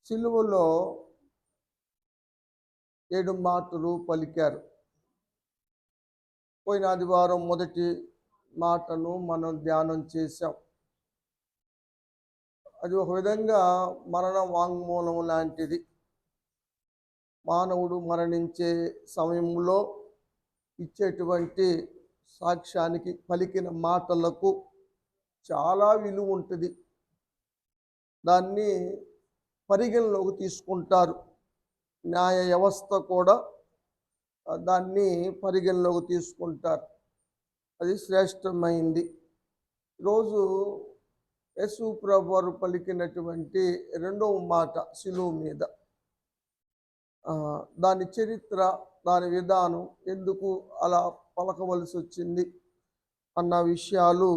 సిలువలో 7 మాటలు పలికారు. పోయిన ఆదివారం మొదటి మాటను మనం ధ్యానం చేశాం. అది ఒక విధంగా మరణ వాంగ్మూలం లాంటిది. మానవుడు మరణించే సమయంలో ఇచ్చేటువంటి సాక్ష్యానికి పలికిన మాటలకు చాలా విలువ ఉంటుంది. దాన్ని పరిగణలోకి తీసుకుంటారు. న్యాయ వ్యవస్థ కూడా దాన్ని పరిగణలోకి తీసుకుంటారు. అది శ్రేష్టమైంది. ఈరోజు యేసు ప్రభు వారు పలికినటువంటి రెండవ మాట సిలువ మీద, దాని చరిత్ర, దాని విధానం, ఎందుకు అలా పలకవలసి వచ్చింది అన్న విషయాలు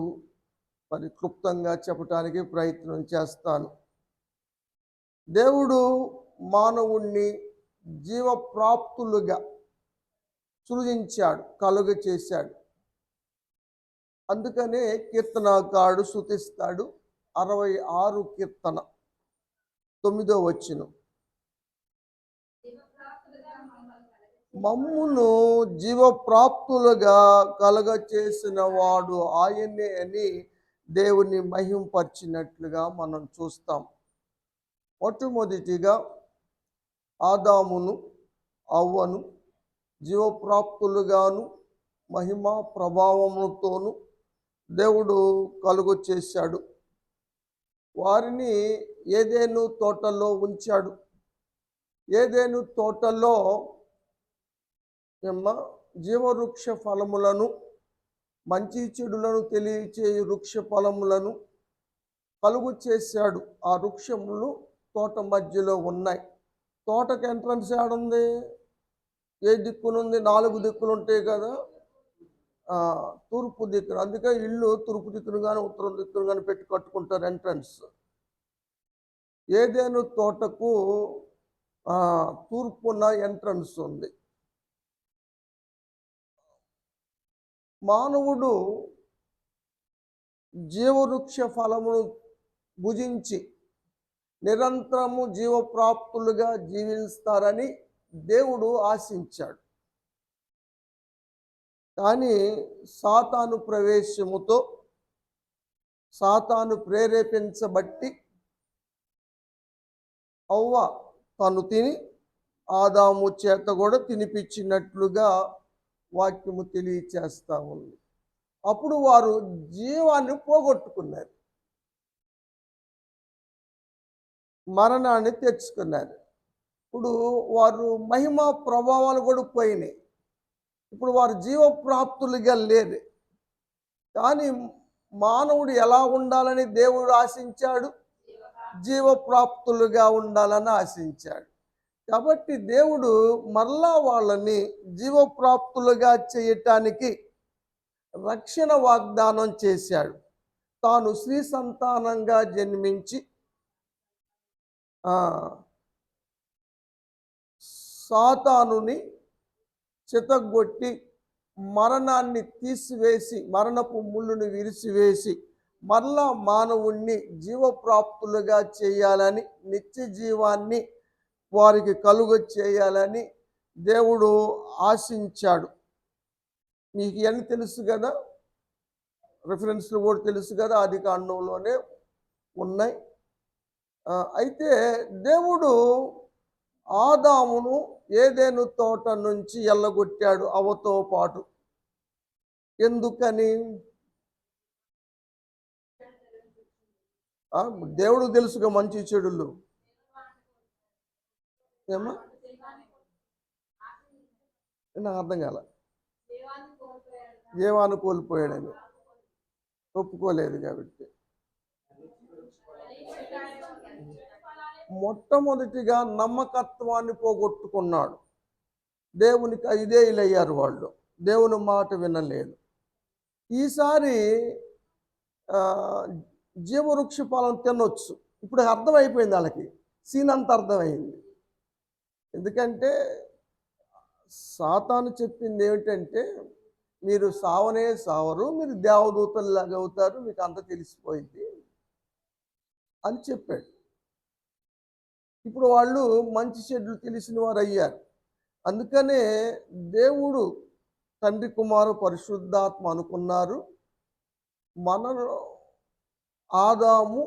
మరి క్లుప్తంగా చెప్పడానికి ప్రయత్నం చేస్తాను. దేవుడు మానవుణ్ణి జీవప్రాప్తులుగా సృజించాడు, కలుగ చేశాడు. అందుకనే కీర్తనకారుడు స్తుతిస్తాడు. 66 కీర్తన 9వ వచనం, మమ్మును జీవప్రాప్తులుగా కలుగ చేసిన వాడు ఆయనే అని దేవుని మహింపరిచినట్లుగా మనం చూస్తాం. మొట్టమొదటిగా ఆదామును అవ్వను జీవప్రాప్తులుగాను మహిమ ప్రభావములతోనూ దేవుడు కలుగ చేశాడు. వారిని ఏదెను తోటలో ఉంచాడు. ఏదెను తోటలో జీవవృక్ష ఫలములను, మంచి చెడులను తెలియచే వృక్ష ఫలములను కలుగు చేశాడు. ఆ వృక్షములు తోట మధ్యలో ఉన్నాయి. తోటకి ఎంట్రన్స్ ఏడుంది? ఏ దిక్కునుంది? 4 దిక్కులు ఉంటాయి కదా, తూర్పు దిక్కున. అందుకే ఇల్లు తూర్పు దిక్కును కానీ ఉత్తరం దిక్కును కానీ పెట్టి కట్టుకుంటారు ఎంట్రన్స్. ఏదైనా తోటకు తూర్పున ఎంట్రన్స్ ఉంది. మానవుడు జీవవృక్ష ఫలమును భుజించి నిరంతరము జీవప్రాప్తులుగా జీవిస్తారని దేవుడు ఆశించాడు. కానీ సాతాను ప్రవేశముతో, సాతాను ప్రేరేపించబట్టి అవ్వ తను తిని ఆదాము చేత కూడా తినిపించినట్లుగా వాక్యము తెలియచేస్తూ ఉంది. అప్పుడు వారు జీవాన్ని పోగొట్టుకున్నారు, మరణాన్ని తెచ్చుకున్నారు. ఇప్పుడు వారు మహిమ ప్రభావాలు కూడా పోయినాయి. ఇప్పుడు వారు జీవప్రాప్తులుగా లేరు. కానీ మానవుడు ఎలా ఉండాలని దేవుడు ఆశించాడు? జీవప్రాప్తులుగా ఉండాలని ఆశించాడు. కాబట్టి దేవుడు మరలా వాళ్ళని జీవప్రాప్తులుగా చేయటానికి రక్షణ వాగ్దానం చేశాడు. తాను స్త్రీ సంతానంగా జన్మించి సాతానుని చితగొట్టి మరణాన్ని తీసివేసి, మరణపు ముళ్ళుని విరిసివేసి మరలా మానవుణ్ణి జీవప్రాప్తులుగా చేయాలని, నిత్య జీవాన్ని వారికి కలుగ చేయాలని దేవుడు ఆశించాడు. మీకు ఇవన్నీ తెలుసు కదా, రిఫరెన్స్లు కూడా తెలుసు కదా, ఆదికాండంలోనే ఉన్నాయి. అయితే దేవుడు ఆదామును ఏదెను తోట నుంచి ఎల్లగొట్టాడు అవ్వతో పాటు. ఎందుకని? దేవుడు తెలుసుగా మంచి చెడులు. ఏమా నాకు అర్థం కాల. జీవాన్ని కోల్పోయాడని ఒప్పుకోలేదు కాబట్టి. మొట్టమొదటిగా నమ్మకత్వాన్ని పోగొట్టుకున్నాడు. దేవునికి అవిధేయులయ్యారు వాళ్ళు, దేవుని మాట వినలేదు. ఈసారి జీవవృక్ష ఫలం తినొచ్చు. ఇప్పుడు అర్థమైపోయింది వాళ్ళకి, సీన్ అంత అర్థమైంది. ఎందుకంటే సాతాను చెప్పింది ఏమిటంటే, మీరు సావనే సావరు, మీరు దేవదూతల్లాగా అవుతారు, మీకు అంత తెలిసిపోయింది అని చెప్పాడు. ఇప్పుడు వాళ్ళు మంచి చెడ్లు తెలిసిన వారు అయ్యారు. అందుకనే దేవుడు తండ్రి కుమారు పరిశుద్ధాత్మ అనుకున్నారు. మనలో ఆదాము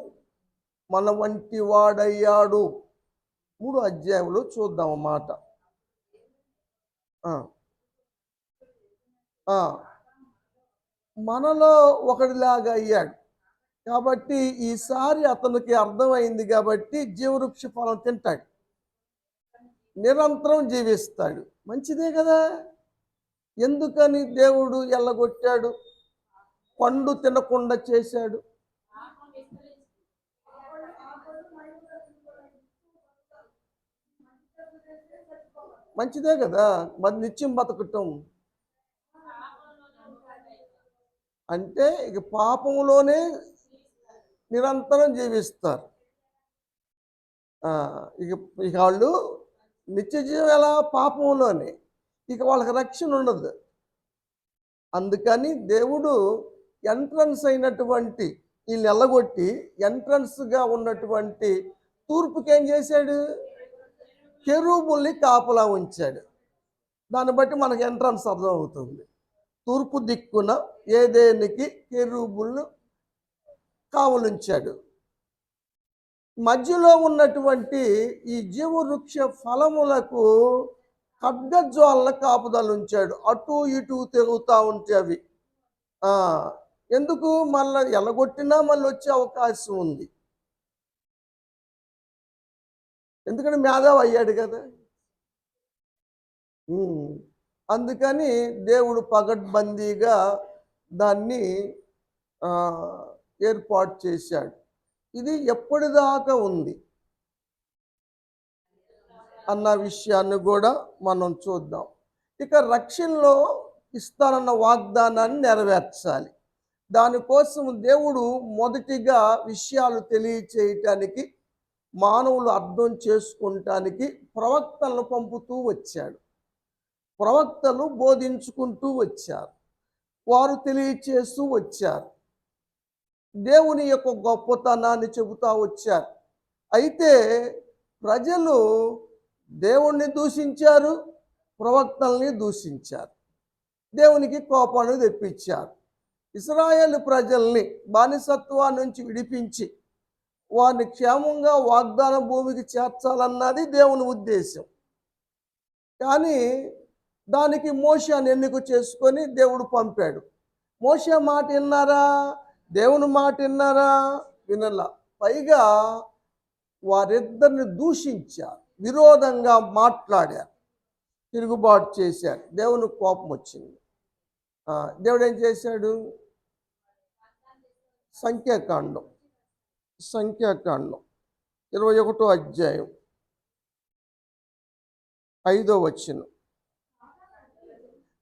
మన వంటి వాడయ్యాడు. 3 అధ్యాయంలో చూద్దాం ఆ మాట. ఆ, ఆ, మనలో ఒకడిలాగా అయ్యాడు. కాబట్టి ఈసారి అతనికి అర్థమైంది కాబట్టి జీవవృక్ష ఫలం తింటాడు, నిరంతరం జీవిస్తాడు. మంచిదే కదా. ఎందుకని దేవుడు ఎల్లగొట్టాడు, పండు తినకుండా చేశాడు? మంచిదే కదా, మరి నిత్యం బతకటం అంటే ఇక పాపంలోనే నిరంతరం జీవిస్తారు. ఇక ఇక వాళ్ళు నిత్య జీవం ఎలా? పాపంలోనే. ఇక వాళ్ళకి రక్షణ ఉండదు. అందుకని దేవుడు ఎంట్రన్స్ అయినటువంటి వీళ్ళు ఎల్లగొట్టి ఎంట్రన్స్గా ఉన్నటువంటి తూర్పుకి ఏం చేశాడు? కెరూబుల్ని కాపలా ఉంచాడు. దాన్ని బట్టి మనకు ఎంట్రన్స్ అర్థం అవుతుంది. తూర్పు దిక్కున ఏదేనికి కెరూబుల్ను కావలుంచాడు. మధ్యలో ఉన్నటువంటి ఈ జీవవృక్ష ఫలములకు ఖడ్గజ్వాలన కాపుదలు ఉంచాడు. అటు ఇటు తిరుగుతూ ఉంటే అవి ఎందుకు? మళ్ళీ ఎలగొట్టినా మళ్ళీ వచ్చే అవకాశం ఉంది. ఎందుకంటే మేధావి అయ్యాడు కదా. అందుకని దేవుడు పగడ్బందీగా దాన్ని ఏర్పాటు చేశాడు. ఇది ఎప్పటిదాకా ఉంది అన్న విషయాన్ని కూడా మనం చూద్దాం. ఇక రక్షణలో ఇస్తానన్న వాగ్దానాన్ని నెరవేర్చాలి. దానికోసం దేవుడు మొదటిగా విషయాలు తెలియచేయటానికి, మానవులు అర్థం చేసుకుంటానికి ప్రవక్తలను పంపుతూ వచ్చాడు. ప్రవక్తలు బోధించుకుంటూ వచ్చారు, వారు తెలియచేస్తూ వచ్చారు, దేవుని యొక్క గొప్పతనాన్ని చెబుతూ వచ్చారు. అయితే ప్రజలు దేవుణ్ణి దూషించారు, ప్రవక్తల్ని దూషించారు, దేవునికి కోపాన్ని తెప్పించారు. ఇశ్రాయేలు ప్రజల్ని బానిసత్వా నుంచి విడిపించి వారిని క్షేమంగా వాగ్దాన భూమికి చేర్చాలన్నది దేవుని ఉద్దేశం. కానీ దానికి మోషేను ఎన్నిక చేసుకొని దేవుడు పంపాడు. మోషే మాట విన్నారా? దేవుని మాట విన్నారా? వినలా. పైగా వారిద్దరిని దూషించారు, విరోధంగా మాట్లాడారు, తిరుగుబాటు చేశారు. దేవుని కోపం వచ్చింది. దేవుడు ఏం చేశాడు? సంఖ్యాకాండం 21వ అధ్యాయం 5వ వచనం.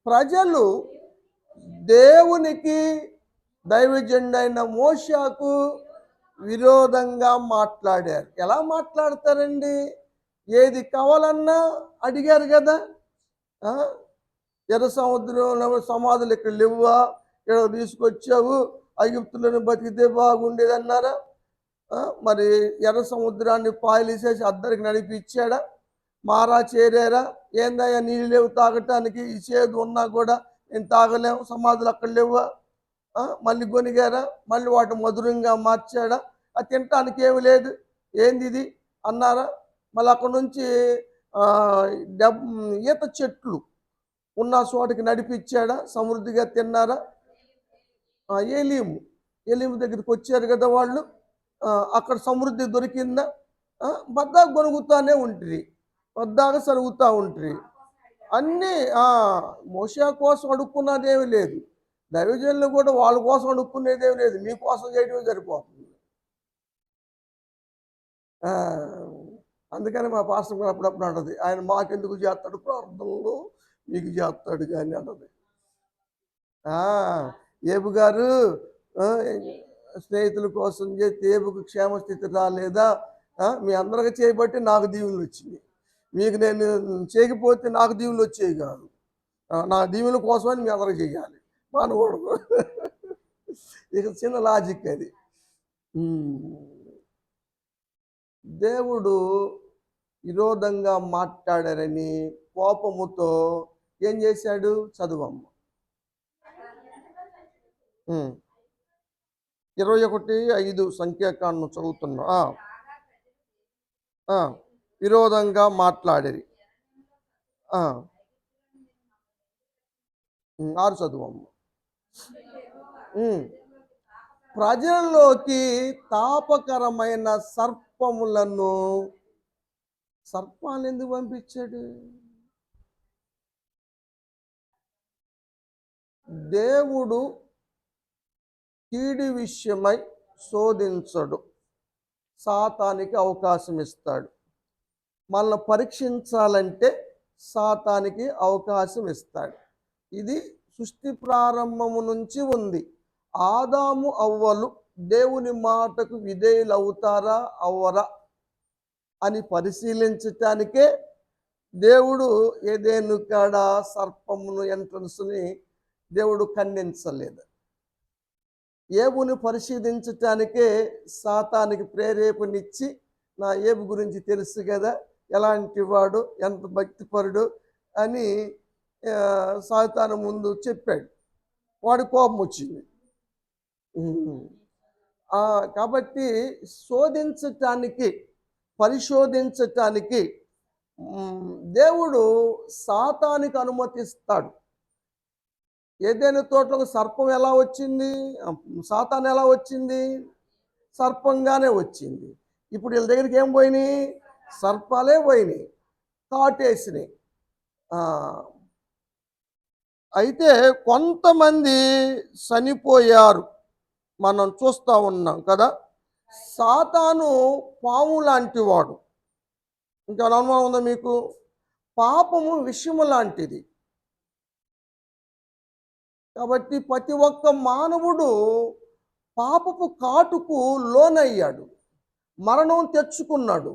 ప్రజలు దేవునికి దైవజనుడైన మోషేకు విరోధంగా మాట్లాడారు. ఎలా మాట్లాడతారండి? ఏది కావాలన్నా అడిగారు కదా. ఎర్ర సముద్రంలో సమాధులు ఇక్కడ లేవా, ఇక్కడ తీసుకొచ్చావు, ఐగుప్తులను బతికితే బాగుండేది అన్నారా? మరి ఎర్ర సముద్రాన్ని పాయలేసేసి అద్దరికి నడిపించాడా? మారా చేరారా? ఏందయ్యా నీళ్ళు లేవు తాగటానికి, ఈ చేదు ఉన్నా కూడా నేను తాగలేము, సమాధులు అక్కడ లేవా? మళ్ళీ గొనిగారా? మళ్ళీ వాటి మధురంగా మార్చాడా? అది తినటానికి ఏమి లేదు, ఏంది ఇది అన్నారా? మళ్ళీ అక్కడ నుంచి ఈత చెట్లు ఉన్న చోటికి నడిపించాడా? సమృద్ధిగా తిన్నారా? ఏలీము దగ్గరికి వచ్చారు కదా వాళ్ళు, అక్కడ సమృద్ధి దొరికిందా? బద్దాగా గొనుగుతానే ఉంటుంది, బద్దాగా సరుగుతూ ఉంటుంది. అన్నీ మోషే కోసం అడుక్కున్నదేమీ లేదు, దైవజనులు కూడా వాళ్ళ కోసం అడుక్కునేదేమీ లేదు, మీకోసం చేయడమే సరిపోతుంది. అందుకని మా పాస్టర్ కూడా అప్పుడప్పుడు అంటది, ఆయన మాకెందుకు చేస్తాడు ప్రార్థనలు, మీకు చేస్తాడు కానీ అన్నది. ఏబు గారు స్నేహితుల కోసం చేస్తే ఏబుకు క్షేమస్థితి రాలేదా? మీ అందరికి చేయబట్టి నాకు దీవులు వచ్చింది, మీకు నేను చేయకపోతే నాకు దీవులు వచ్చేవి కాదు. నా దీవుల కోసమని మీ అందరికి చేయాలి, మానకూడదు. ఇక చిన్న లాజిక్ అది. దేవుడు విరోధంగా మాట్లాడారని కోపముతో ఏం చేశాడు? చదువమ్మ. 21:5 సంఖ్యాకాండం చదువుతున్నా. విరోధంగా మాట్లాడేది. 6 చదువమ్మ. ప్రజల్లోకి తాపకరమైన సర్పాలను ఎందుకు పంపించాడు? దేవుడు కీడి విషయమై శోధించడు, సాతానికి అవకాశం ఇస్తాడు. మనల్ని పరీక్షించాలంటే సాతానికి అవకాశం ఇస్తాడు. ఇది సృష్టి ప్రారంభము నుంచి ఉంది. ఆదాము అవ్వలు దేవుని మాటకు విధేయులు అవుతారా అవ్వరా అని పరిశీలించటానికే దేవుడు ఏదెను కాడ సర్పమును ఎంట్రన్స్ని దేవుడు ఖండించలేదు. ఏబుని పరిశీలించటానికే సాతానికి ప్రేరేపణిచ్చి, నా ఏబు గురించి తెలుసు కదా, ఎలాంటి వాడు, ఎంత భక్తిపరుడు అని సాతాను ముందు చెప్పాడు. వాడి కోపం వచ్చింది. కాబట్టి శోధించటానికి, పరిశోధించటానికి దేవుడు సాతానికి అనుమతిస్తాడు. ఏదైనా తోటలో సర్పం ఎలా వచ్చింది? సాతాను ఎలా వచ్చింది? సర్పంగానే వచ్చింది. ఇప్పుడు వీళ్ళ దగ్గరికి ఏం పోయినాయి? సర్పాలే పోయినాయి, కాటేసినాయి. అయితే కొంతమంది చనిపోయారు, మనం చూస్తూ ఉన్నాం కదా. సాతాను పాము లాంటి వాడు. ఇంకా అనుమానం ఉందా మీకు? పాపము విషము లాంటిది. కాబట్టి ప్రతి ఒక్క మానవుడు పాపపు కాటుకు లోనయ్యాడు, మరణం తెచ్చుకున్నాడు.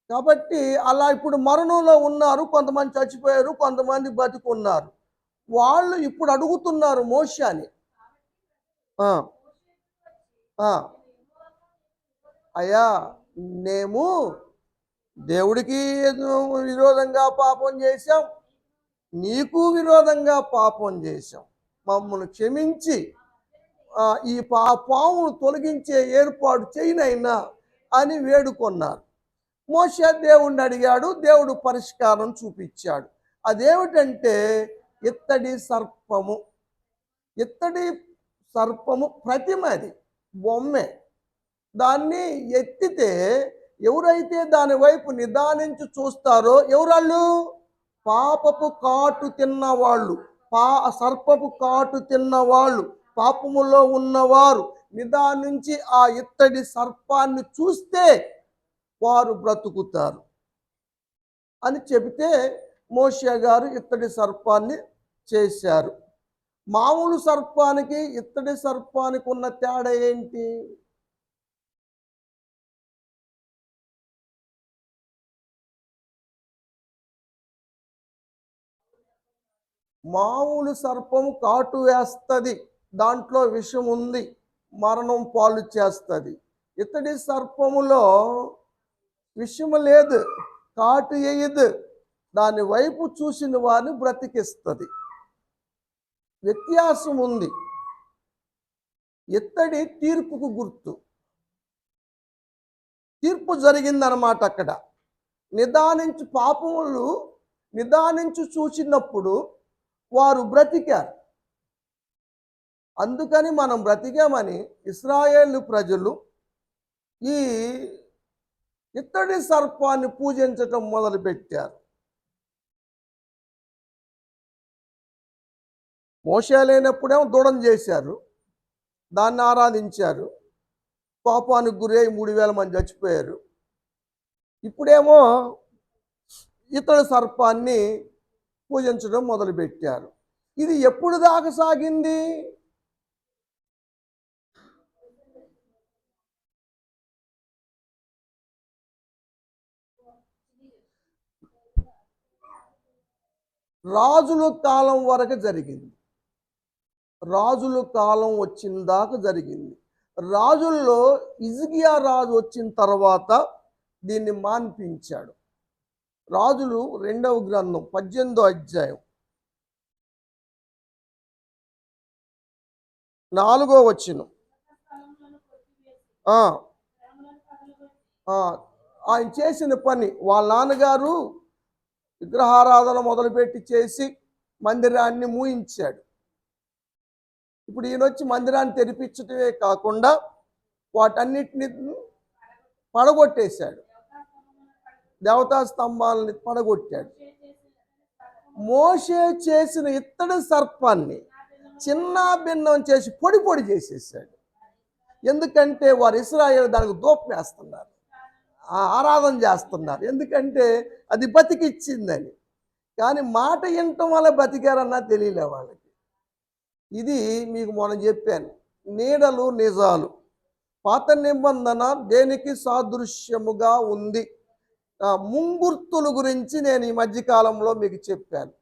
కాబట్టి అలా ఇప్పుడు మరణంలో ఉన్నారు. కొంతమంది చచ్చిపోయారు, కొంతమంది బతికున్నారు. వాళ్ళు ఇప్పుడు అడుగుతున్నారు మోషేని, అయ్యా మేము దేవుడికి విరోధంగా పాపం చేశాం, నీకు విరోధంగా పాపం చేశాం, మమ్మల్ని క్షమించి ఈ పామును తొలగించే ఏర్పాటు చేయనైనా అని వేడుకొన్నారు. మోషే దేవుణ్ణి అడిగాడు, దేవుడు పరిష్కారం చూపించాడు. అదేమిటంటే ఇత్తడి సర్పము. ఇత్తడి సర్పము ప్రతిమది, బొమ్మే. దాన్ని ఎత్తితే ఎవరైతే దాని వైపు నిదానించి చూస్తారో ఎవరాళ్ళు? పాపపు కాటు తిన్నవాళ్ళు, సర్పపు కాటు తిన్నవాళ్ళు, పాపములో ఉన్నవారు నిదానించి ఆ ఇత్తడి సర్పాన్ని చూస్తే వారు బ్రతుకుతారు అని చెబితే మోషే గారు ఇత్తడి సర్పాన్ని చేశారు. మామూలు సర్పానికి ఇత్తడి సర్పానికి ఉన్న తేడా ఏంటి? మామూలు సర్పము కాటు వేస్తుంది, దాంట్లో విషం ఉంది, మరణం పాలు చేస్తుంది. ఇత్తడి సర్పములో విషము లేదు, కాటు వేయదు, దాని వైపు చూసిన వారిని బ్రతికిస్తుంది. వ్యత్యాసం ఉంది. ఇత్తడి తీర్పుకు గుర్తు, తీర్పు జరిగిందనమాట. అక్కడ నిదానించి పాపములు నిదానించి చూసినప్పుడు వారు బ్రతికారు. అందుకని మనం బ్రతికామని ఇశ్రాయేలు ప్రజలు ఈ ఇత్తడి సర్పాన్ని పూజించటం మొదలుపెట్టారు. మోషే లేనప్పుడేమో దూడం చేశారు, దాన్ని ఆరాధించారు, కోపానికి గురై 3000 మంది చచ్చిపోయారు. ఇప్పుడేమో ఇతడు సర్పాన్ని పూజించడం మొదలుపెట్టారు. ఇది ఎప్పుడు దాకా సాగింది? రాజుల కాలం వరకు జరిగింది. రాజుల కాలం వచ్చిన దాకా జరిగింది. రాజుల్లో హిజ్కియా రాజు వచ్చిన తర్వాత దీన్ని మాన్పించాడు. రాజులు 2వ గ్రంథం 18వ అధ్యాయం 4వ వచనం. ఆ, ఆ, ఆయన చేసిన పని, వాళ్ళ నాన్నగారు విగ్రహారాధన మొదలుపెట్టి చేసి మందిరాన్ని మూయించాడు. ఇప్పుడు ఈయన వచ్చి మందిరాన్ని తెరిపించటమే కాకుండా వాటన్నిటిని పడగొట్టేశాడు. దేవతా స్తంభాలని పడగొట్టాడు. మోషే చేసిన ఇత్తడి సర్పాన్ని చిన్న భిన్నం చేసి పొడి పొడి చేసేసాడు. ఎందుకంటే వారు ఇశ్రాయేలు దానికి ధూపం వేస్తున్నారు, ఆరాధన చేస్తున్నారు. ఎందుకంటే అది బతికిచ్చిందని. కానీ మాట వినటం వల్ల బతికారన్నా తెలియలే వాళ్ళకి. ఇది మీకు మొన్న చెప్పాను, నీడలు నిజాలు. పాత నిబంధన దేనికి సాదృశ్యముగా ఉంది? ముంగుర్తుల గురించి నేను ఈ మధ్యకాలంలో మీకు చెప్పాను.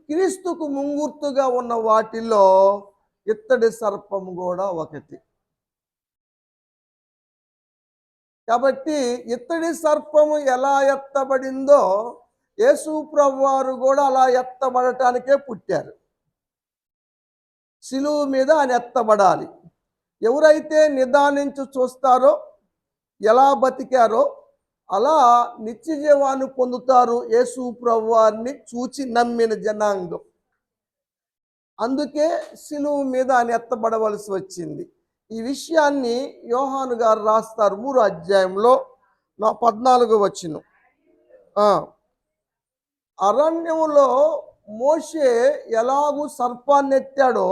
క్రీస్తుకు ముంగుర్తుగా ఉన్న వాటిలో ఇత్తడి సర్పం కూడా ఒకటి. కాబట్టి ఇత్తడి సర్పము ఎలా ఎత్తబడిందో యేసు ప్రభువారు కూడా అలా ఎత్తబడటానికే పుట్టారు. శిలువ మీద ఆయన ఎత్తబడాలి. ఎవరైతే నిదానించి చూస్తారో, ఎలా బతికారో అలా నిత్య జీవాన్ని పొందుతారు యేసు ప్రభువారిని చూచి నమ్మిన జనాంగం. అందుకే శిలువ మీద ఆయన ఎత్తబడవలసి వచ్చింది. ఈ విషయాన్ని యోహాను గారు రాస్తారు 3వ అధ్యాయంలో 14వ వచనం. అరణ్యములో మోషే ఎలాగూ సర్పాన్ని ఎత్తాడో,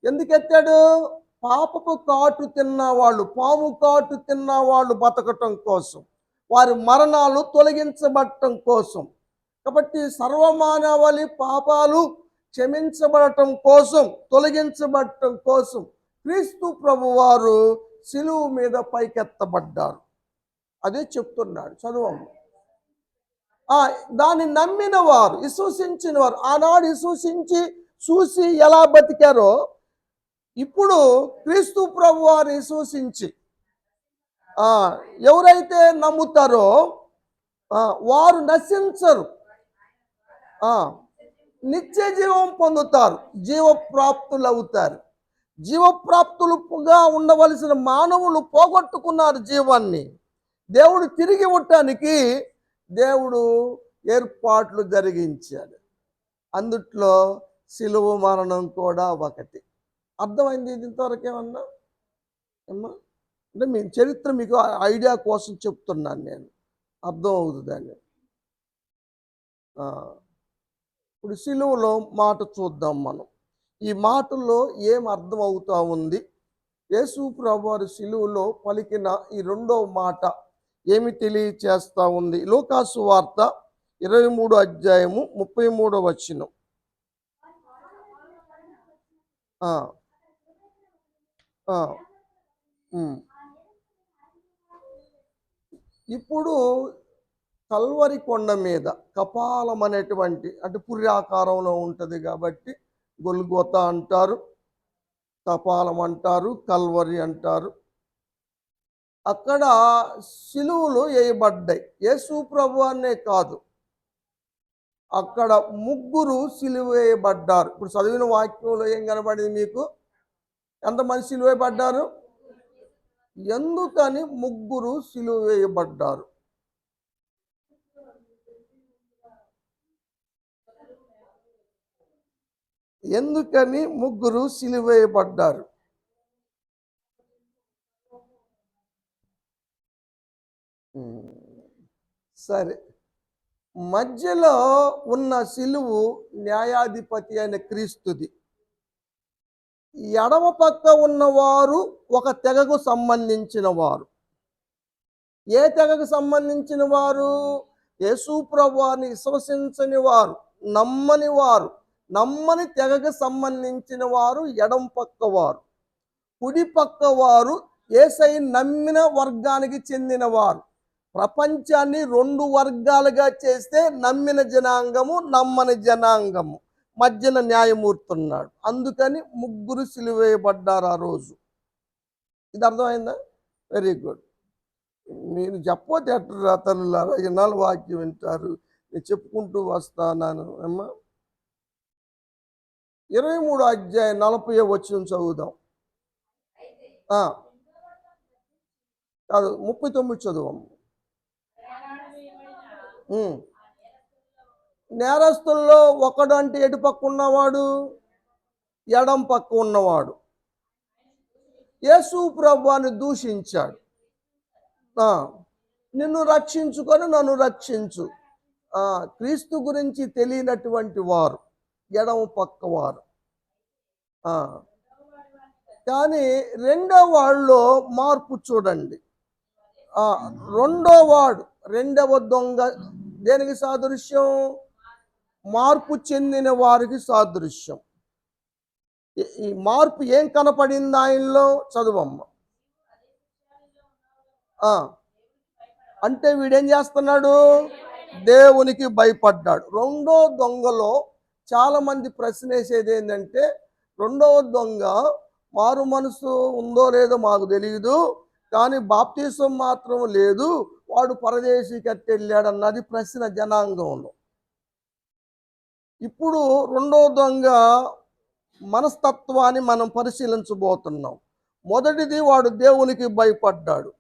ఎందుకు ఎత్తాడు? పాపపు కాటు తిన్నవాళ్ళు, పాము కాటు తిన్నవాళ్ళు బతకటం కోసం, వారి మరణాలు తొలగించబడటం కోసం. కాబట్టి సర్వమానవాళి పాపాలు క్షమించబడటం కోసం, తొలగించబడటం కోసం క్రీస్తు ప్రభువారు శిలువ మీద పైకెత్తబడ్డారు. అదే చెప్తున్నాడు, చదువు. దాన్ని నమ్మిన వారు, విశ్వసించిన వారు, ఆనాడు విశ్వసించి చూసి ఎలా బతికారో, ఇప్పుడు క్రీస్తు ప్రభువారు విశ్వసించి ఎవరైతే నమ్ముతారో వారు నశించరు, నిత్య జీవం పొందుతారు, జీవప్రాప్తులు అవుతారు. జీవప్రాప్తులుగా ఉండవలసిన మానవులు పోగొట్టుకున్నారు జీవాన్ని. దేవుడు తిరిగి ఇవ్వటానికి దేవుడు ఏర్పాట్లు జరిగించాడు. అందుట్లో శిలువ మరణం కూడా ఒకటి. అర్థమైంది ఇది ఇంతవరకు ఏమన్నా? అంటే మీ చరిత్ర మీకు ఐడియా కోసం చెప్తున్నాను నేను, అర్థం అవుతుందని. ఇప్పుడు శిలువలో మాట చూద్దాం మనం. ఈ మాటల్లో ఏం అర్థం అవుతా ఉంది? యేసు ప్రభువారు శిలువలో పలికిన ఈ 2వ మాట ఏమి తెలియచేస్తా ఉంది? లూకాసు వార్త 23వ అధ్యాయము 33వ వచనం. ఇప్పుడు కల్వరి కొండ మీద కపాలం అనేటువంటి, అంటే పురి ఆకారంలో ఉంటుంది కాబట్టి గొల్గోతా అంటారు, కపాలం అంటారు, కల్వరి అంటారు. అక్కడ శిలువలు వేయబడ్డాయి. యేసు ప్రభువాన్నే కాదు, అక్కడ 3 సిలువ వేయబడ్డారు. ఇప్పుడు చదివిన వాక్యంలో ఏం కనబడింది మీకు? ఎంతమంది సిలువ వేయబడ్డారు? ఎందుకని 3 సిలువ వేయబడ్డారు? ఎందుకని 3 సిలువ వేయబడ్డారు? సరే, మధ్యలో ఉన్న సిలువు న్యాయాధిపతి అయిన క్రీస్తుది. ఎడమ పక్క ఉన్నవారు ఒక తెగకు సంబంధించిన వారు. ఏ తెగకు సంబంధించిన వారు? యేసు ప్రభువారిని విశ్వసించని వారు, నమ్మని వారు, నమ్మని తెగకు సంబంధించిన వారు ఎడమ పక్క వారు. కుడి పక్క వారు యేసయ్య నమ్మిన వర్గానికి చెందిన వారు. ప్రపంచాన్ని 2 వర్గాలుగా చేస్తే నమ్మిన జనాంగము, నమ్మని జనాంగము, మధ్యన న్యాయమూర్తి ఉన్నాడు. అందుకని 3 సిలువ వేయబడ్డారు ఆ రోజు. ఇది అర్థమైందా? Very good. మీరు చెప్పపోతే ఎట్లా తల్లులారా, ఇన్నాళ్ళు వాక్యం వింటారు. నేను చెప్పుకుంటూ వస్తాను అమ్మా. 23 అధ్యాయం 40 వచనం చదువుదాం. కాదు 39 చదువు. నేరస్తుల్లో ఒకడు అంటే ఎటు పక్క ఉన్నవాడు? ఎడం పక్క ఉన్నవాడు యేసు ప్రభువుని దూషించాడు. నిన్ను రక్షించుకొని నన్ను రక్షించు. క్రీస్తు గురించి తెలియనటువంటి వారు ఎడమ పక్క వారు. కానీ రెండో వాళ్ళలో మార్పు చూడండి. రెండవ దొంగ దేనికి సాదృశ్యం? మార్పు చెందిన వారికి సాదృశ్యం. ఈ మార్పు ఏం కనపడింది ఆయనలో? చదువమ్మ. అంటే వీడేం చేస్తున్నాడు? దేవునికి భయపడ్డాడు. రెండో దొంగలో చాలా మంది ప్రశ్న వేసేది ఏంటంటే, రెండవ దొంగ మారు మనసు ఉందో లేదో మాకు తెలియదు, కానీ బాప్తీసం మాత్రం లేదు, వాడు పరదేశీకి వెళ్ళాడు అన్నది ప్రశ్న జనాంగంలో. ఇప్పుడు రెండో దొంగ మనస్తత్వాన్ని మనం పరిశీలించబోతున్నాం. మొదటిది, వాడు దేవునికి భయపడ్డాడు.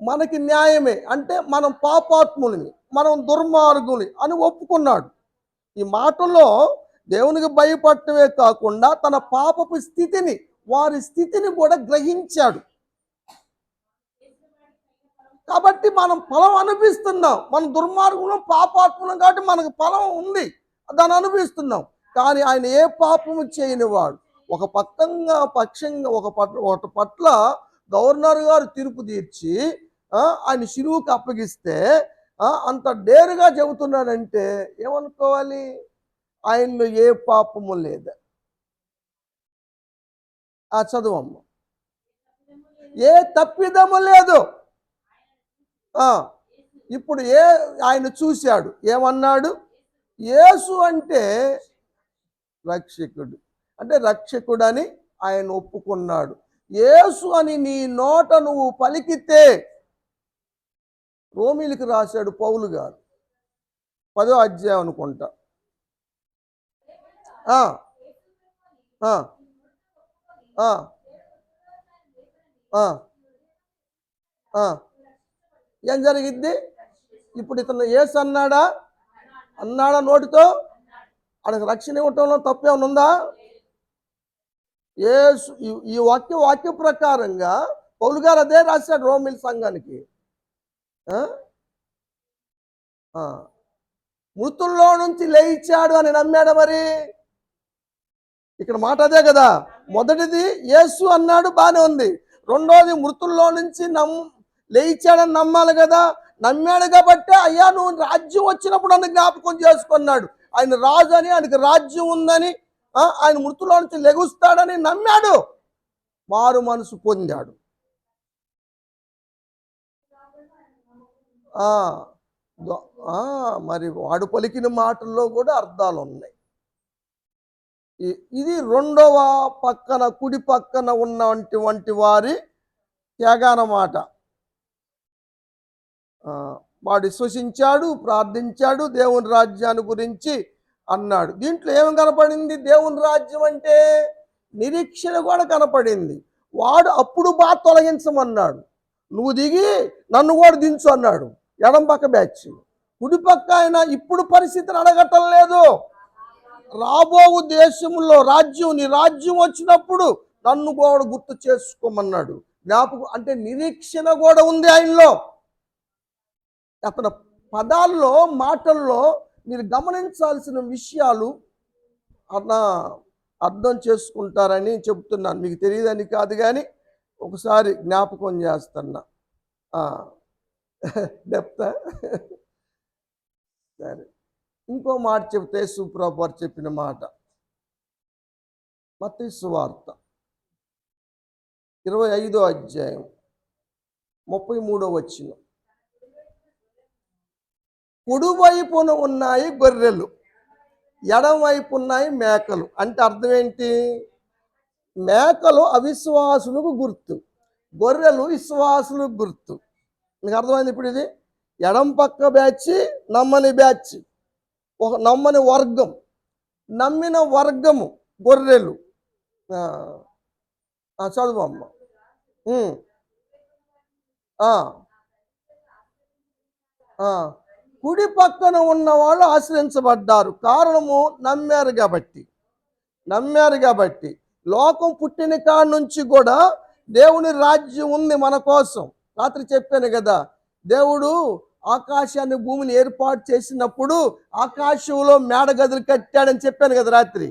మనకి న్యాయమే, అంటే మనం పాపాత్ములని, మనం దుర్మార్గుని అని ఒప్పుకున్నాడు. ఈ మాటలో దేవునికి భయపడటమే కాకుండా తన పాపపు స్థితిని, వారి స్థితిని కూడా గ్రహించాడు. కాబట్టి మనం ఫలం అనిపిస్తున్నాం. మన దుర్మార్గులం, పాపాత్ములం, కాబట్టి మనకు ఫలం ఉంది, దాన్ని అనిపిస్తున్నాం. కానీ ఆయన ఏ పాపము చేయని వాడు. ఒక పక్షంగా ఒక పట్ల గవర్నర్ గారు తీర్పు తీర్చి ఆయన శిలువుకి అప్పగిస్తే అంత డేరుగా చెబుతున్నాడంటే ఏమనుకోవాలి? ఆయనలో ఏ పాపము లేదు. చదువమ్మ. ఏ తప్పిదము లేదు. ఇప్పుడు ఆయన చూశాడు, ఏమన్నాడు? యేసు అంటే రక్షకుడు, అంటే రక్షకుడని ఆయన ఒప్పుకున్నాడు. యేసు అని నీ నోట నువ్వు పలికితే, రోమీలకు రాశాడు పౌలు గారు, 10వ అధ్యాయం అనుకుంటా. ఏం జరిగిద్ది? ఇప్పుడు ఇతను యేసు అన్నాడా నోటితో? ఆయనకు రక్షణ ఇవ్వటంలో తప్పేమైనా ఉందా? యేసు ఈ వాక్య ప్రకారంగా పౌలు గారు అదే రాశాడు రోమిల్ సంఘానికి. మృతుల్లో నుంచి లేచాడు అని నమ్మాడు. మరి ఇక్కడ మాట అదే కదా. మొదటిది యేసు అన్నాడు, బానే ఉంది. రెండోది మృతుల్లో నుంచి లేచాడని నమ్మాలి కదా. నమ్మాడు కాబట్టి, అయ్యా నువ్వు రాజ్యం వచ్చినప్పుడు నన్ను జ్ఞాపకం చేసుకున్నాడు. ఆయన రాజు అని, ఆయనకు రాజ్యం ఉందని, ఆయన మృతుల్లో నుంచి లెగుస్తాడని నమ్మాడు, మారు మనసు పొందాడు. మరి వాడు పలికిన మాటల్లో కూడా అర్థాలు ఉన్నాయి. ఇది రెండవ పక్కన, కుడి పక్కన ఉన్నటువంటి వారి త్యాగానమాట. వాడు విశ్వసించాడు, ప్రార్థించాడు, దేవుని రాజ్యాన్ని గురించి అన్నాడు. దీంట్లో ఏమి కనపడింది? దేవుని రాజ్యం అంటే నిరీక్షణ కూడా కనపడింది. వాడు అప్పుడు బాగా తొలగించమన్నాడు, నువ్వు దిగి నన్ను కూడా దించు అన్నాడు. ఎడం పక్క బ్యాచ్. కుడి పక్క ఆయన ఇప్పుడు పరిస్థితిని అడగటం లేదు. రాబో దేశంలో నీ రాజ్యం వచ్చినప్పుడు నన్ను కూడా గుర్తు చేసుకోమన్నాడు. జ్ఞాపకం అంటే నిరీక్షణ కూడా ఉంది ఆయనలో. అతని పదాల్లో, మాటల్లో మీరు గమనించాల్సిన విషయాలు అర్థం చేసుకుంటారని చెప్తున్నాను. మీకు తెలియదని కాదు, కానీ ఒకసారి జ్ఞాపకం చేస్తున్నా. డెప్తా సరే. ఇంకో మాట చెప్తే, సుప్రభు చెప్పిన మాట, మత్తయి సువార్త 25వ అధ్యాయం 33వ వచనం. కుడివైపున ఉన్నాయి గొర్రెలు, ఎడం వైపు ఉన్నాయి మేకలు. అంటే అర్థం ఏంటి? మేకలు అవిశ్వాసులకు గుర్తు, గొర్రెలు విశ్వాసులు గుర్తు. మీకు అర్థమైంది ఇప్పుడు ఇది? ఎడం పక్క బ్యాచ్ నమ్మని బ్యాచ్, ఒక నమ్మని వర్గం, నమ్మిన వర్గము గొర్రెలు. చదువు అమ్మ. కుడి పక్కన ఉన్న వాళ్ళు ఆశ్రయించబడ్డారు. కారణము నమ్మారు కాబట్టి. లోకం పుట్టిన కాడ నుంచి కూడా దేవుని రాజ్యం ఉంది మన కోసం. రాత్రి చెప్పాను కదా, దేవుడు ఆకాశాన్ని భూమిని ఏర్పాటు చేసినప్పుడు ఆకాశంలో మేడ గదులు కట్టాడని చెప్పాను కదా రాత్రి.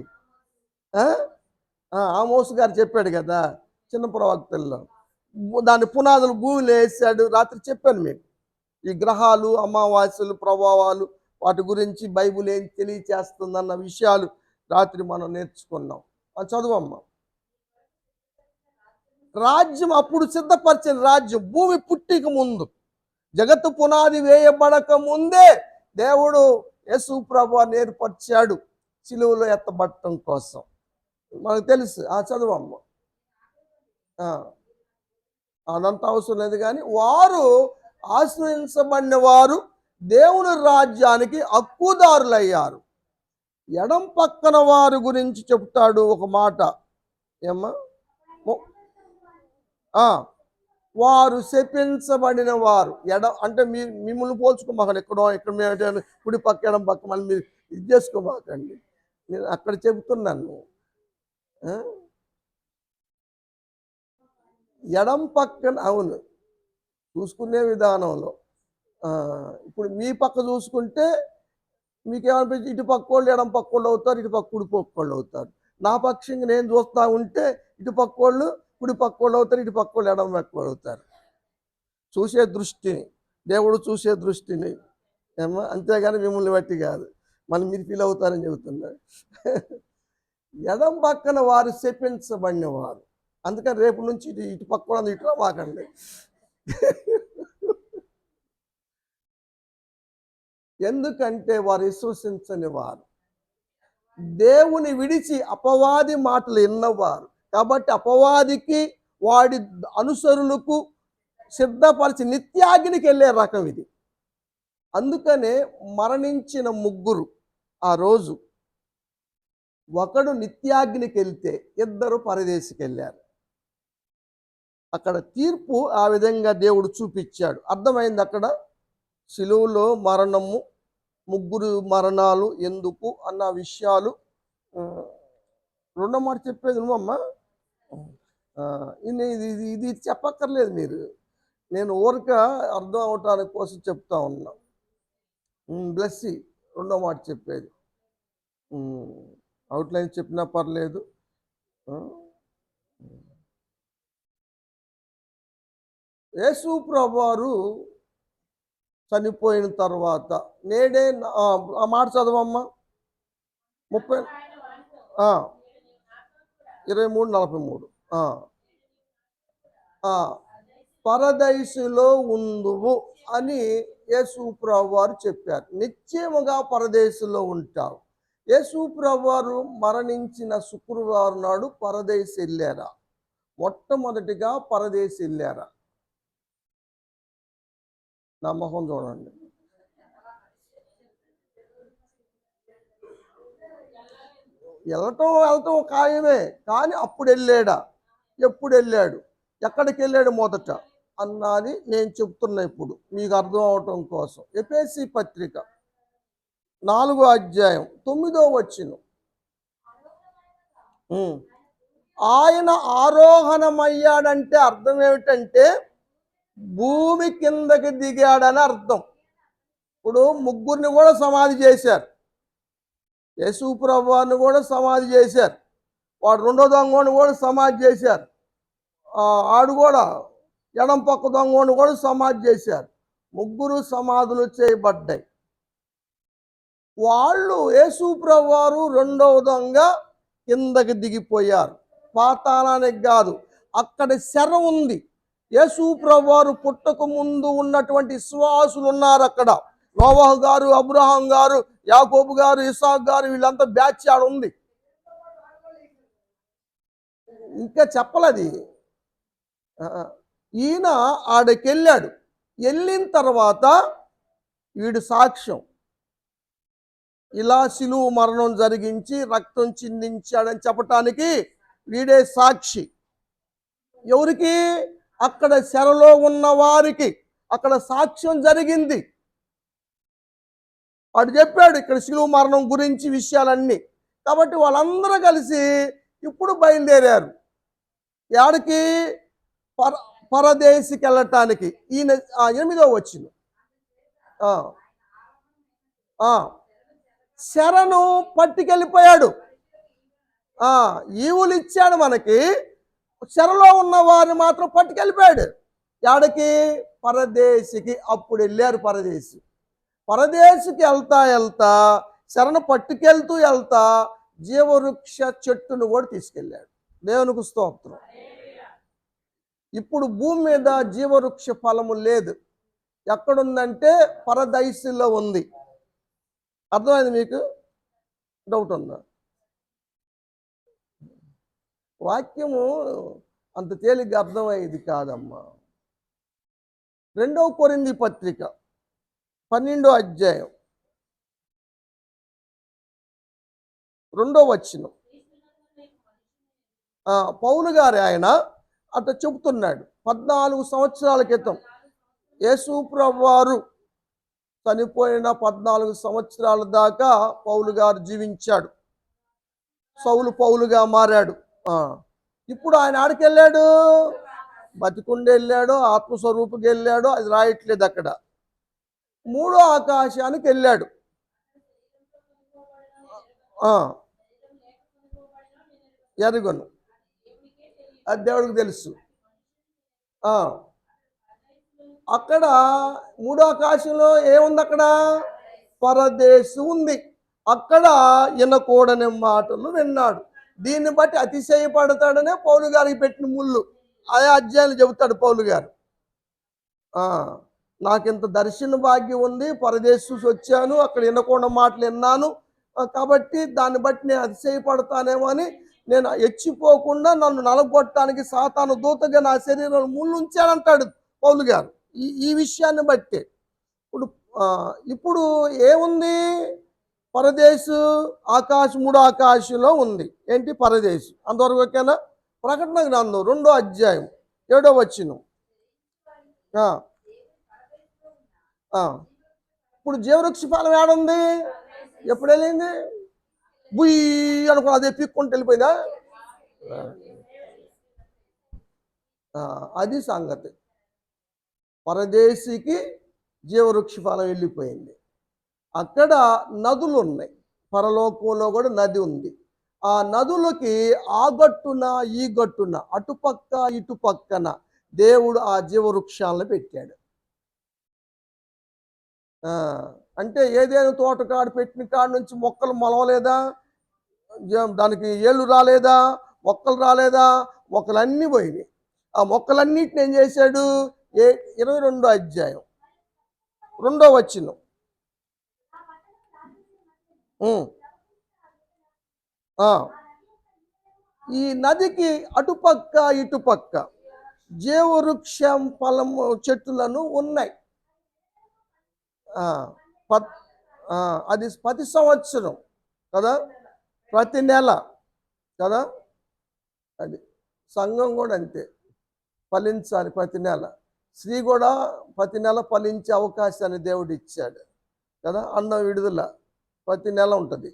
ఆమోస్ గారు చెప్పాడు కదా చిన్న ప్రవక్తల్లో, దాని పునాదులు భూమిలో వేసాడు. రాత్రి చెప్పాను మీకు. ఈ గ్రహాలు, అమావాస్యలు, ప్రభావాలు, వాటి గురించి బైబిల్ ఏం తెలియచేస్తుందన్న విషయాలు రాత్రి మనం నేర్చుకున్నాం. చదువమ్మ. రాజ్యం అప్పుడు సిద్ధపరిచిన రాజ్యం భూమి పుట్టిక ముందు, జగత్తు పునాది వేయబడక ముందే దేవుడు యేసు ప్రభువుని ఏర్పరిచాడు సిలువలో ఎత్తబడటం కోసం. మనకు తెలుసు. చదువమ్మ. అదంతా అవసరం లేదు, కానీ వారు ఆశ్రయించబడిన వారు దేవుని రాజ్యానికి హక్కుదారులయ్యారు. ఎడం పక్కన వారి గురించి చెప్తాడు ఒక మాట. ఏమ్మా? వారు శపించబడిన వారు. అంటే మిమ్మల్ని పోల్చుకోమాకండి. ఇక్కడ మేము కుడి పక్క ఎడం పక్క మళ్ళీ మీరు ఇది చేసుకోమాకండి. నేను అక్కడ చెబుతున్నాను. ఎడం పక్కన, అవును, చూసుకునే విధానంలో ఇప్పుడు మీ పక్క చూసుకుంటే మీకేమనిపించి ఇటు పక్క వాళ్ళు ఎడం పక్క వాళ్ళు అవుతారు, ఇటు పక్క కుడి పక్క వాళ్ళు అవుతారు. నా పక్షంగా నేను చూస్తూ ఉంటే ఇటు పక్క వాళ్ళు కుడి పక్క వాళ్ళు అవుతారు, ఇటు పక్క వాళ్ళు ఎడం పక్క వాళ్ళు అవుతారు. చూసే దృష్టిని, దేవుడు చూసే దృష్టిని ఏమో, అంతేగాని మిమ్మల్ని బట్టి కాదు. మళ్ళీ మీరు ఫీల్ అవుతారని చెబుతున్నారు. ఎడం పక్కన వారు శపించబడిన వారు. అందుకని రేపు నుంచి ఇటు పక్క కూడా ఇటు మాకండి. ఎందుకంటే వారు విశ్వసించని వారు, దేవుని విడిచి అపవాది మాటలు విన్నవారు. కాబట్టి అపవాదికి వాడి అనుసరులకు సిద్ధపరిచి నిత్యాగ్నికి వెళ్ళే రకం ఇది. అందుకనే మరణించిన ముగ్గురు ఆ రోజు, ఒకడు నిత్యాగ్నికి వెళ్తే ఇద్దరు పరదేశికి వెళ్ళారు. అక్కడ తీర్పు ఆ విధంగా దేవుడు చూపించాడు. అర్థమైంది అక్కడ సిలువలో మరణము, ముగ్గురు మరణాలు ఎందుకు అన్న విషయాలు. రెండో మాట చెప్పేది నువ్వమ్మా. ఇది చెప్పక్కర్లేదు మీరు, నేను ఊరిక అర్థం అవటానికి కోసం చెప్తా ఉన్నా. బ్లెస్సి రెండో మాట చెప్పేది. అవుట్లైన్ చెప్పినా పర్లేదు. యేసు ప్రభువారు చనిపోయిన తర్వాత నేడే ఆ మాట చదవమ్మా. 23:43 పరదైసులో ఉందువు అని యేసు ప్రభువారు చెప్పారు. నిశ్చయముగా పరదేశంలో ఉంటావు. యేసు ప్రభువారు మరణించిన శుక్రవారం నాడు పరదేశం వెళ్ళారా? మొట్టమొదటిగా పరదేశం వెళ్ళారా? నా మొహం చూడండి. వెళ్తాం ఖాయమే, కానీ అప్పుడు వెళ్ళాడా? ఎప్పుడు వెళ్ళాడు? ఎక్కడికి వెళ్ళాడు మొదట అన్నది నేను చెప్తున్నా ఇప్పుడు మీకు అర్థం అవటం కోసం. ఎఫెసీ పత్రిక 4వ అధ్యాయం 9వ వచనం. ఆయన ఆరోహణమయ్యాడంటే అర్థం ఏమిటంటే భూమి కిందకి దిగాడని అర్థం. ఇప్పుడు ముగ్గురిని కూడా సమాధి చేశారు. యేసు ప్రభువుని కూడా సమాధి చేశారు. వాడు రెండో దొంగని కూడా సమాధి చేశారు. ఆడు కూడా ఎడం పక్క దొంగని కూడా సమాధి చేశారు. ముగ్గురు సమాధులు చేయబడ్డాయి. వాళ్ళు యేసు ప్రభువారు రెండవ దొంగ కిందకి దిగిపోయారు. పాతాళానికి కాదు, అక్కడ శర ఉంది. యేసు ప్రభువారు పుట్టక ముందు ఉన్నటువంటి విశ్వాసులు ఉన్నారు అక్కడ. నోవహు గారు, అబ్రహాం గారు, యాకోబు గారు, ఇసాక్ గారు, వీళ్ళంతా బ్యాచ్ ఆడ ఉంది. ఇంకా చెప్పలేదు. ఈయన ఆడకెళ్ళాడు. వెళ్ళిన తర్వాత వీడు సాక్ష్యం, ఇలా శిలువ మరణం జరిగించి రక్తం చిందించాడని చెప్పటానికి వీడే సాక్షి. ఎవరికి? అక్కడ చెరలో ఉన్న వారికి అక్కడ సాక్ష్యం జరిగింది. వాడు చెప్పాడు ఇక్కడ శిలువ మరణం గురించి విషయాలన్నీ. కాబట్టి వాళ్ళందరూ కలిసి ఇప్పుడు బయలుదేరారు. యాడికి? పరదేశికి వెళ్ళటానికి. ఈయన 8వ వచనం. శరణు పట్టుకెళ్ళిపోయాడు. ఈవులు ఇచ్చాడు మనకి, చెరలో ఉన్న వారిని మాత్రం పట్టుకెళ్ళిపోయాడు. యాడికి? పరదేశికి. అప్పుడు వెళ్ళారు పరదేశికి వెళ్తా శరణు పట్టుకెళ్తూ జీవవృక్ష చెట్టును కూడా తీసుకెళ్ళాడు. దేవునికి స్తోత్రం. ఇప్పుడు భూమి మీద జీవవృక్ష ఫలము లేదు. ఎక్కడుందంటే పరదైసులో ఉంది. అర్థమైంది మీకు? డౌట్ ఉందా? వాక్యము అంత తేలిగ్గా అర్థమయ్యేది కాదమ్మా. 2వ కొరింథీ పత్రిక 12వ అధ్యాయం 2వ వచనం. పౌలు గారు ఆయన అట్లా చెబుతున్నాడు. 14 సంవత్సరాల క్రితం యేసు ప్రభువారు చనిపోయిన 14 సంవత్సరాల దాకా పౌలు గారు జీవించాడు. సౌలు పౌలుగా మారాడు. ఇప్పుడు ఆయన ఆడికి వెళ్ళాడు, బతికుండి వెళ్ళాడు, ఆత్మస్వరూపుకి వెళ్ళాడు. అది రాయట్లేదు అక్కడ. 3వ ఆకాశానికి వెళ్ళాడు. ఎరుగను, అది దేవుడికి తెలుసు. అక్కడ 3వ ఆకాశంలో ఏముంది? అక్కడ పరదేశం ఉంది. అక్కడ వినకూడని మాటలు విన్నాడు. దీన్ని బట్టి అతిశయపడతాడనే పౌలు గారికి పెట్టిన ముళ్ళు. అదే అధ్యాయులు చెబుతాడు పౌలు గారు. నాకింత దర్శన భాగ్యం ఉంది, పరదేశం వచ్చాను, అక్కడ వినకూడని మాటలు విన్నాను, కాబట్టి దాన్ని బట్టి నేను అతిశయపడతానేమో అని నేను ఎచ్చిపోకుండా నన్ను నలగొట్టడానికి సాతాను దూతగా నా శరీరంలో ముళ్ళు ఉంచాడంటాడు పౌలు గారు. ఈ విషయాన్ని బట్టి ఇప్పుడు ఏముంది? పరదేశు ఆకాశం, 3వ ఆకాశంలో ఉంది. ఏంటి? పరదేశం. అంతవరకు ఓకేనా? ప్రకటన గ్రంథం 2వ అధ్యాయం 7వ వచనం. ఇప్పుడు జీవవృక్ష ఫలం ఏడుంది? ఎప్పుడు వెళ్ళింది? బుయ్యి అనుకో, అదే పీక్కుంటూ వెళ్ళిపోయిందా? అది సంగతి. పరదేశికి జీవవృక్ష ఫలం వెళ్ళిపోయింది. అక్కడ నదులు ఉన్నాయి. పరలోకంలో కూడా నది ఉంది. ఆ నదులకి ఆ గట్టున ఈ గట్టున అటుపక్క ఇటుపక్కన దేవుడు ఆ జీవవృక్షాలను పెట్టాడు. అంటే ఏదైనా తోటకాడు పెట్టిన కాడి నుంచి మొక్కలు మొలవలేదా? దానికి ఏళ్ళు రాలేదా? మొక్కలు రాలేదా? మొక్కలన్నీ పోయినాయి. ఆ మొక్కలన్నిటిని ఏం చేశాడు? 22వ అధ్యాయం 2వ వచనం. ఈ నదికి అటుపక్క ఇటుపక్క జీవవృక్షం ఫలము చెట్టులను ఉన్నాయి. అది ప్రతి సంవత్సరం కదా, ప్రతి నెల కదా. అది సంఘం కూడా అంతే, ఫలించాలి ప్రతి నెల. స్త్రీ కూడా ప్రతి నెల ఫలించే అవకాశాన్ని దేవుడు ఇచ్చాడు కదా. అన్నం విడుదల ప్రతి నెల ఉంటుంది.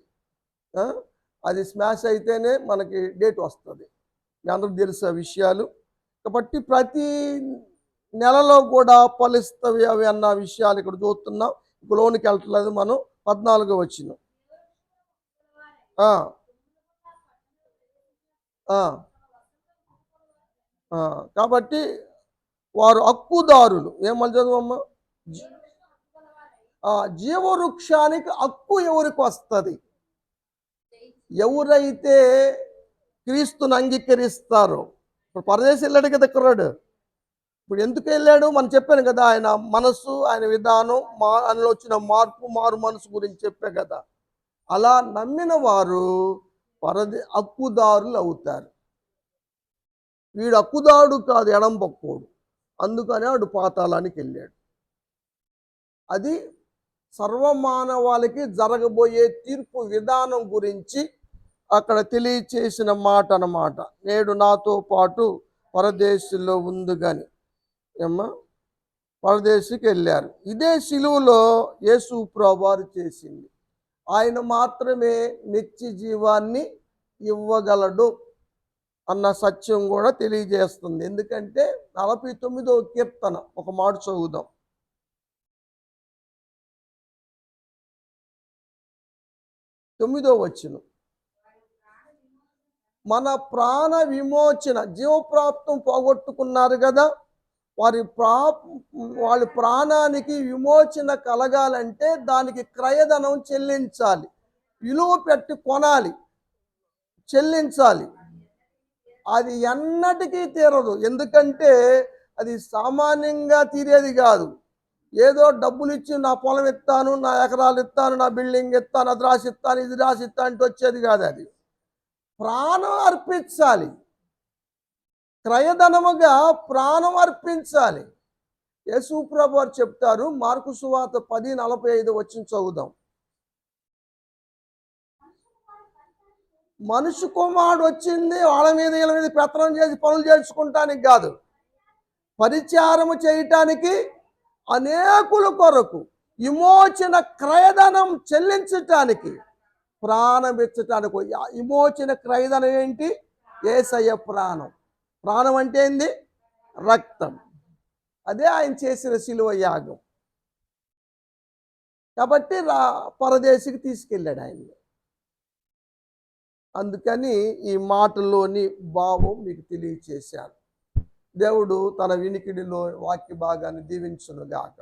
అది స్మాష్ అయితేనే మనకి డేట్ వస్తుంది. మీ అందరికి తెలుసు ఆ విషయాలు. కాబట్టి ప్రతి నెలలో కూడా ఫలిస్తవి అవి అన్న విషయాలు ఇక్కడ చూస్తున్నాం. లోనికి వెళ్ళట్లేదు మనం. 14వ వచనం. కాబట్టి వారు హక్కుదారులు. ఏమని చదువమ్మా? జీవవృక్షానికి హక్కు ఎవరికి వస్తుంది? ఎవరైతే క్రీస్తుని అంగీకరిస్తారో. ఇప్పుడు పరదేశం వెళ్ళాడు కదా కుర్రాడు. ఇప్పుడు ఎందుకు వెళ్ళాడు? మనం చెప్పాను కదా, ఆయన మనసు, ఆయన విధానం, ఆయనలో వచ్చిన మార్పు, మారు మనసు గురించి చెప్పే కదా. అలా నమ్మిన వారు హక్కుదారులు అవుతారు. వీడు హక్కుదారుడు కాదు, ఎడంపక్కోడు. అందుకని వాడు పాతాళానికి వెళ్ళాడు. అది సర్వమానవాళికి జరగబోయే తీర్పు విధానం గురించి అక్కడ తెలియచేసిన మాట అన్నమాట. నేడు నాతో పాటు పరదేశంలో ఉందిగాని ఏమ్మా పరదేశికి వెళ్ళారు. ఇదే సిలువలో యేసు ప్రభువారు చేసింది. ఆయన మాత్రమే నిత్య జీవాన్ని ఇవ్వగలడు అన్న సత్యం కూడా తెలియజేస్తుంది. ఎందుకంటే 49వ కీర్తన ఒక మాట చదువుదాం. 9వ వచనం. మన ప్రాణ విమోచన జీవప్రాప్తం పోగొట్టుకున్నారు కదా, వాళ్ళ ప్రాణానికి విమోచన కలగాలంటే దానికి క్రయధనం చెల్లించాలి, విలువ పెట్టి కొనాలి, చెల్లించాలి. అది ఎన్నటికీ తీరదు. ఎందుకంటే అది సామాన్యంగా తీరేది కాదు. ఏదో డబ్బులు ఇచ్చి నా పొలం ఇస్తాను, నా ఎకరాలు ఇస్తాను, నా బిల్డింగ్ ఇస్తాను, అది రాసిస్తాను, ఇది రాసిస్తా అంటే వచ్చేది కాదు. అది ప్రాణం అర్పించాలి, క్రయధనముగా ప్రాణం అర్పించాలి. యేసు ప్రభువు వారు చెప్తారు, మార్కు సువార్త 10:45 వచ్చి చదువుదాం. మనుషు కుమారుడు వచ్చింది వాళ్ళ మీద వీళ్ళ మీద పెత్తనం చేసి పనులు చేసుకుంటానికి కాదు, పరిచారము చేయటానికి, అనేకుల కొరకు విమోచన క్రయధనం చెల్లించటానికి, ప్రాణం ఇచ్చటానికి. విమోచన క్రయధనం ఏంటి? యేసయ్య ప్రాణం. ప్రాణం అంటే ఏంది? రక్తం. అదే ఆయన చేసిన శిలువ యాగం. కాబట్టి పరదేశికి తీసుకెళ్ళాడు ఆయన్ని. అందుకని ఈ మాటల్లోని భావం మీకు తెలియచేశాను. దేవుడు తన వినికిడిలో వాక్య భాగాన్ని దీవించునుగాక.